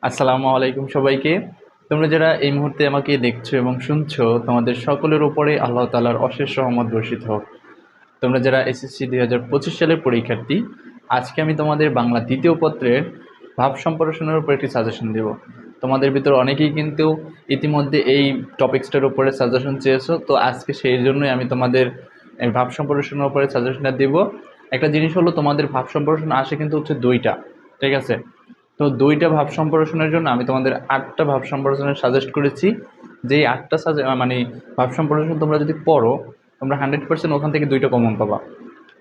আসসালামু আলাইকুম সবাইকে। তোমরা যারা এই মুহূর্তে আমাকে দেখছো এবং শুনছো, তোমাদের সকলের উপরে আল্লাহ তাআলার অশেষ রহমত বর্ষিত হোক। তোমরা যারা এসএসসি 2025 সালের পরীক্ষার্থী, আজকে আমি তোমাদের বাংলা দ্বিতীয় পত্রের ভাব সম্প্রসারণের উপর একটি সাজেশন দেব। তোমাদের ভিতর অনেকেই কিন্তু ইতিমধ্যে এই টপিক্সটার উপরে সাজেশন চেয়েছো, তো আজকে সেই জন্যই আমি তোমাদের এই ভাব সম্প্রসারণের উপরে সাজেশনটা দেব। একটা জিনিস হলো, তোমাদের ভাব সম্প্রসারণ আসে কিন্তু হচ্ছে দুইটা, ঠিক আছে? তো দুইটা ভাব সম্প্রসারণের জন্য আমি তোমাদের 8টা ভাব সম্প্রসারণ সাজেস্ট করেছি। যেই 8টা মানে ভাব সম্প্রসারণ তোমরা যদি পড়ো, তোমরা 100% ওখান থেকে দুইটা কমন পাবা।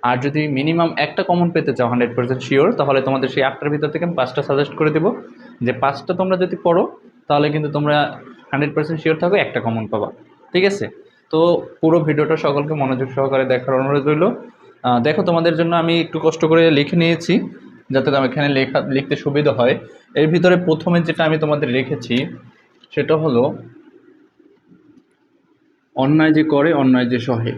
আর যদি মিনিমাম একটা কমন পেতে চাও 100% শিওর, তাহলে তোমাদের সেই 8টার ভিতর থেকে আমি 5টা সাজেস্ট করে দেবো। যে 5টা তোমরা যদি পড়ো, তাহলে কিন্তু তোমরা 100% শিওর থাকো একটা কমন পাবা। ঠিক আছে? তো পুরো ভিডিওটা সকলকে মনোযোগ সহকারে দেখার অনুরোধ রইল। দেখো, তোমাদের জন্য আমি একটু কষ্ট করে লিখে নিয়েছি যাতে এখানে লিখতে সুবিধা হয়। এর ভিতরে প্রথমে যেটা আমি তোমাদের রেখেছি সেটা হলো, অন্যায় যে করে অন্যায় যে সহে।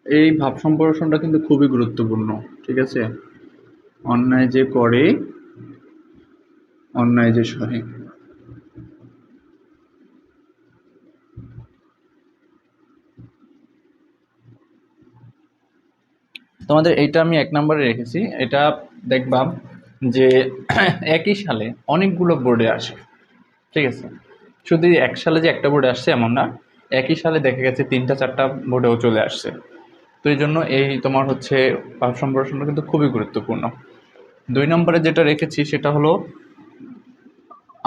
এই ভাব সম্প্রসারণটা কিন্তু খুবই গুরুত্বপূর্ণ। ঠিক আছে? অন্যায় যে করে অন্যায় যে সহে। তোমাদের এইটা আমি 1 নম্বরে রেখেছি। এটা দেখবা যে একই সালে অনেকগুলো বোর্ডে আসে। ঠিক আছে? শুধু এক সালে যে একটা বোর্ডে আসছে এমন না, একই সালে দেখা গেছে 3টা 4টা বোর্ডেও চলে আসছে। তো এই জন্য এই তোমার হচ্ছে ভাব সম্প্রসারণটা কিন্তু খুবই গুরুত্বপূর্ণ। 2 নম্বরে যেটা রেখেছি সেটা হলো,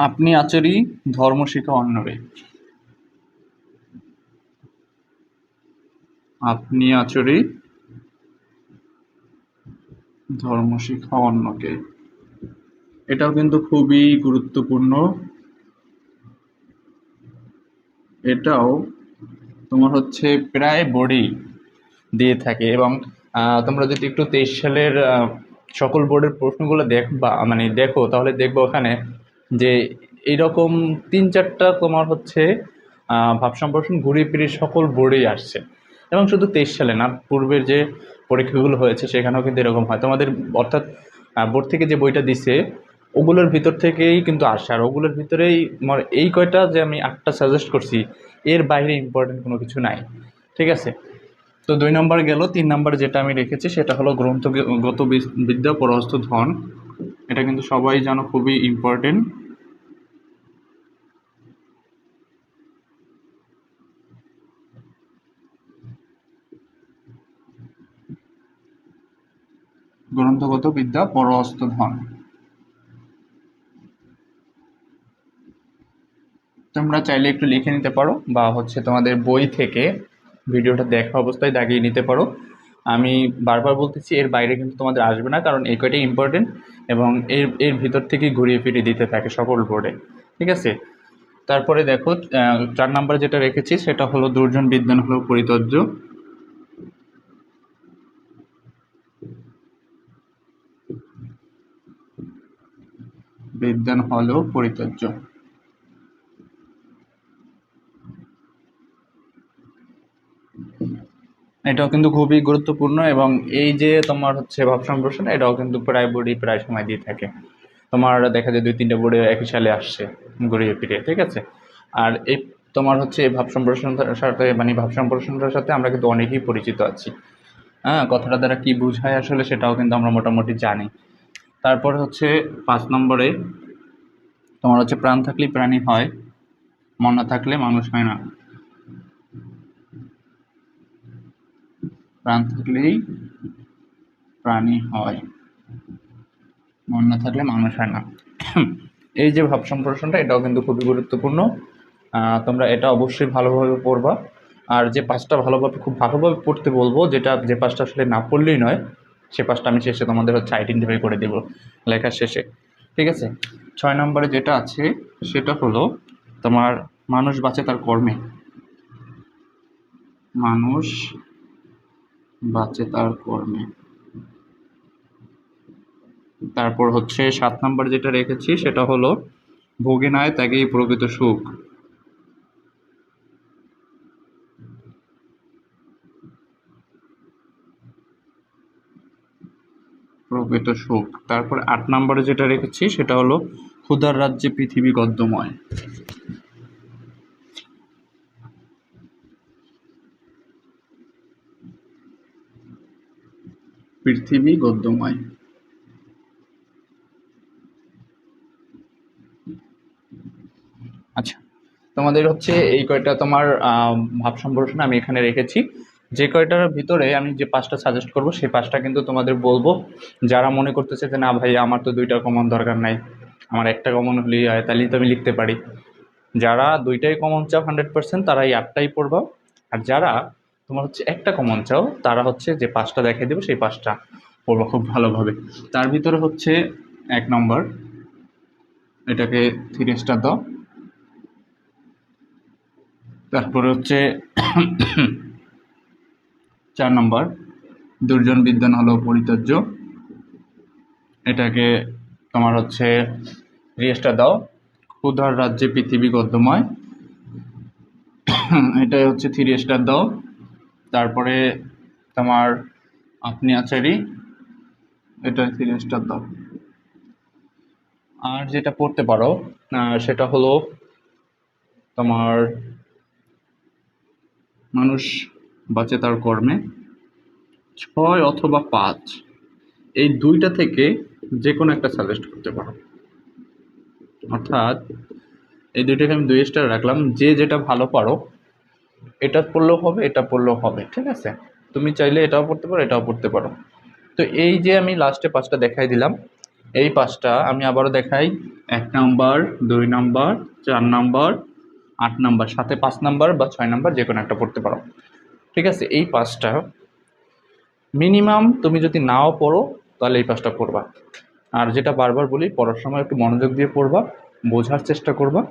আপনি আচরি ধর্ম শিখা অন্যরে। আপনি আচরি ধর্ম শিখা অন্যকে। এটাও কিন্তু খুবই গুরুত্বপূর্ণ। এটাও তোমার হচ্ছে প্রায় বোর্ডেই দিয়ে থাকে। এবং তোমরা যদি একটু 23 সালের সকল বোর্ডের প্রশ্নগুলো দেখবা, মানে দেখো, তাহলে দেখবো ওখানে যে এইরকম 3-4টা তোমার হচ্ছে ভাব সম্প্রসারণ ঘুরিয়ে ফিরিয়ে সকল বোর্ডেই আসছে। এবং শুধু 23 সালে না, পূর্বের যে পরীক্ষাগুলো হয়েছে সেখানেও কিন্তু এরকম হয় তোমাদের। অর্থাৎ বোর্ড থেকে যে বইটা দিছে ওগুলোর ভিতর থেকেই কিন্তু আসে। আর ওগুলোর ভিতরেই তোমার এই কয়টা যে আমি 8টা সাজেস্ট করছি, এর বাইরে ইম্পর্টেন্ট কোনো কিছু নাই। ঠিক আছে? তো 2 নম্বর গেল। 3 নম্বরে যেটা আমি রেখেছি সেটা হলো গ্রন্থগত বিদ্যা পরহস্ত ধন। এটা কিন্তু সবাই জানো, খুবই ইম্পর্টেন্ট। গ্রন্থগত বিদ্যা পরহস্ত ধন। তোমরা চাইলে একটু লিখে নিতে পারো, বা হচ্ছে তোমাদের বই থেকে ভিডিওটা দেখা অবস্থায় দাগিয়ে নিতে পারো। আমি বারবার বলতেছি, এর বাইরে কিন্তু তোমাদের আসবে না, কারণ এই কয়টাই ইম্পর্টেন্ট এবং এর এর ভিতর থেকেই ঘুরিয়ে ফিরিয়ে দিতে থাকে সকল বোর্ডে। ঠিক আছে? তারপরে দেখো, 4 নম্বরে যেটা রেখেছি সেটা হলো, দুর্জন বিদ্বান হলো পরিতর্য। বিদ্বান হলো পরিতর্য। এটাও কিন্তু খুবই গুরুত্বপূর্ণ। এবং এই যে তোমার হচ্ছে ভাব সম্প্রসারণ, এটাও কিন্তু প্রায় বোর্ডই প্রায় সময় দিয়ে থাকে। তোমার দেখা যায় 2-3টা বোর্ডে একই সালে আসছে ঘুরিয়ে ফিরিয়ে। ঠিক আছে? আর এই তোমার হচ্ছে এই ভাব সম্প্রসারণটার সাথে, মানে ভাব সম্প্রসারণটার সাথে আমরা কিন্তু অনেকেই পরিচিত আছি। হ্যাঁ, কথাটা দ্বারা কি বোঝায় আসলে সেটাও কিন্তু আমরা মোটামুটি জানি। তারপরে হচ্ছে 5 নম্বরে তোমার হচ্ছে, প্রাণ থাকলেই প্রাণী হয়, মন না থাকলে মানুষ হয় না। প্রাণ থাকলেই প্রাণী হয়, মন না থাকলে মানুষ হয় না। এই যে ভাব সম্প্রসারণটা, এটাও কিন্তু খুবই গুরুত্বপূর্ণ। তোমরা এটা অবশ্যই ভালোভাবে পড়বা। আর যে 5টা ভালোভাবে, খুব ভালোভাবে পড়তে বলবো, যে 5টা আসলে না পড়লেই নয়, সে 5টা আমি শেষে তোমাদের হচ্ছে আইডেন্টিফাই করে দেবো লেখার শেষে। ঠিক আছে? 6 নম্বরে যেটা আছে সেটা হলো তোমার, মানুষ বাঁচে তার কর্মে। মানুষ বাঁচে তার কর্মে। তারপর হচ্ছে 7 নম্বরে যেটা রেখেছি সেটা হলো, ভোগে নয় ত্যাগেই প্রকৃত সুখ। প্রকৃত সুখ। তারপরে 8 নম্বরে যেটা রেখেছি সেটা হলো ক্ষুধার রাজ্যে পৃথিবী গদ্যময়। পৃথিবী গদ্যময়। আচ্ছা, তোমাদের হচ্ছে এই কয়টা তোমার ভাব সম্প্রসারণ আমি এখানে রেখেছি। যে কয়টার ভিতরে আমি যে 5টা সাজেস্ট করব সেই 5টা কিন্তু তোমাদের বলবো। যারা মনে করতেছে যে না ভাই আমার তো 2টা কমন দরকার নাই, আমার একটা কমন হলেই হয়, তাহলেই তো আমি লিখতে পারি। যারা 2টাই কমন চাও 100% তারা এই 8টাই পড়বা। আর যারা তোমার হচ্ছে একটা কমন চাও তারা হচ্ছে যে 5টা দেখিয়ে দেবো সেই 5টা পড়বা খুব ভালোভাবে। তার ভিতরে হচ্ছে 1 নম্বর, এটাকে 3 স্টার দাও। তারপরে হচ্ছে 4 নম্বর, দুর্জন বিদ্বান হলো পরিত্যাজ্য, এটাকে তোমার হচ্ছে 3 স্টার দাও। ক্ষুধার রাজ্যে পৃথিবী গদ্যময়, এটাই হচ্ছে 3 স্টার দাও। তারপরে তোমার আপনি আচারি, এটা 3 স্টার দাও। আর যেটা পড়তে পারো সেটা হলো তোমার মানুষ বাঁচে তার কর্মে, 6 অথবা 5, এই 2টা থেকে যে কোনো একটা সাজেস্ট করতে পারো। অর্থাৎ এই 2টাকে আমি 2 স্টার রাখলাম, যে যেটা ভালো পারো এটা পড়লেও হবে, এটা পড়লেও হবে, ঠিক আছে? তুমি চাইলে এটাও পড়তে পারো, এটাও পড়তে পারো। তো এই যে আমি লাস্টে 5টা দেখাই দিলাম, এই 5টা আমি আবারও দেখাই। 1 নাম্বার, 2 নাম্বার, 4 নাম্বার, 8 নাম্বার, সাথে 5 নাম্বার বা 6 নাম্বার যে কোনো একটা পড়তে পারো, ঠিক আছে? এই 5টা মিনিমাম তুমি যদি নাও পড়ো তাহলে এই 5টা পড়বা। আর যেটা বারবার বলি, পড়ার সময় একটু মনোযোগ দিয়ে পড়বা, বোঝার চেষ্টা করবা।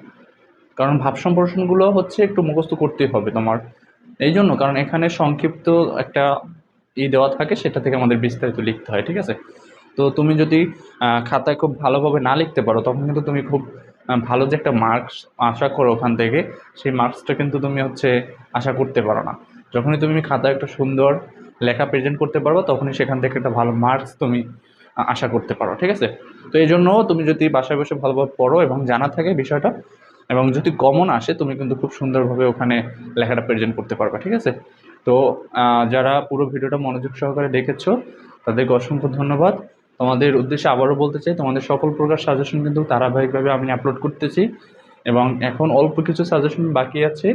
কারণ ভাব সম্প্রসারণগুলো হচ্ছে একটু মুখস্থ করতেই হবে তোমার, এই জন্য কারণ এখানে সংক্ষিপ্ত একটা দেওয়া থাকে, সেটা থেকে আমাদের বিস্তারিত লিখতে হয়, ঠিক আছে? তো তুমি যদি খাতায় খুব ভালোভাবে না লিখতে পারো তখন কিন্তু তুমি খুব ভালো যে একটা মার্কস আশা করো ওখান থেকে, সেই মার্কসটা কিন্তু তুমি হচ্ছে আশা করতে পারো না। যখনই তুমি খাতায় একটা সুন্দর লেখা প্রেজেন্ট করতে পারো তখনই সেখান থেকে একটা ভালো মার্কস তুমি আশা করতে পারো, ঠিক আছে? তো এই জন্য তুমি যদি বাসায় বসে ভালোভাবে পড়ো এবং জানা থাকে বিষয়টা, এবং যদি কমন আসে তুমি কিন্তু খুব সুন্দরভাবে ওখানে লেখাটা প্রেজেন্ট করতে পারবে, ঠিক আছে? তো যারা পুরো ভিডিওটা মনোযোগ সহকারে দেখেছো তাদেরকে অসংখ্য ধন্যবাদ। তোমাদের উদ্দেশ্যে আবারও বলতে চাই, তোমাদের সকল প্রকার সাজেশন কিন্তু ধারাবাহিকভাবে আমি আপলোড করতেছি এবং এখন অল্প কিছু সাজেশন বাকি আছে।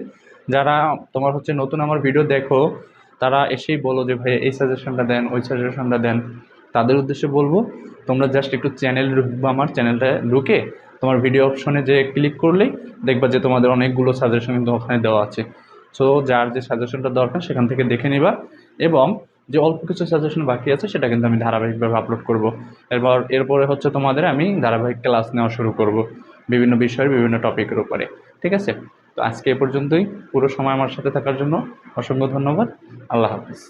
যারা তোমার হচ্ছে নতুন আমার ভিডিও দেখো তারা এসেই বলো যে ভাই এই সাজেশনটা দেন, ওই সাজেশনটা দেন, তাদের উদ্দেশ্যে বলবো তোমরা জাস্ট একটু চ্যানেল ঢুকবা, আমার চ্যানেলটা ঢুকে তোমার ভিডিও অপশনে যে ক্লিক করলেই দেখবা যে তোমাদের অনেকগুলো সাজেশন কিন্তু ওখানে দেওয়া আছে। সো যার যে সাজেশনটা দরকার সেখান থেকে দেখে নিবা, এবং যে অল্প কিছু সাজেশন বাকি আছে সেটা কিন্তু আমি ধারাবাহিকভাবে আপলোড করব। এরপরে হচ্ছে তোমাদের আমি ধারাবাহিক ক্লাস নেওয়া শুরু করব বিভিন্ন বিষয়ের বিভিন্ন টপিকের উপরে, ঠিক আছে? তো আজকে এ পর্যন্তই। পুরো সময় আমার সাথে থাকার জন্য অসংখ্য ধন্যবাদ। আল্লাহ হাফিজ।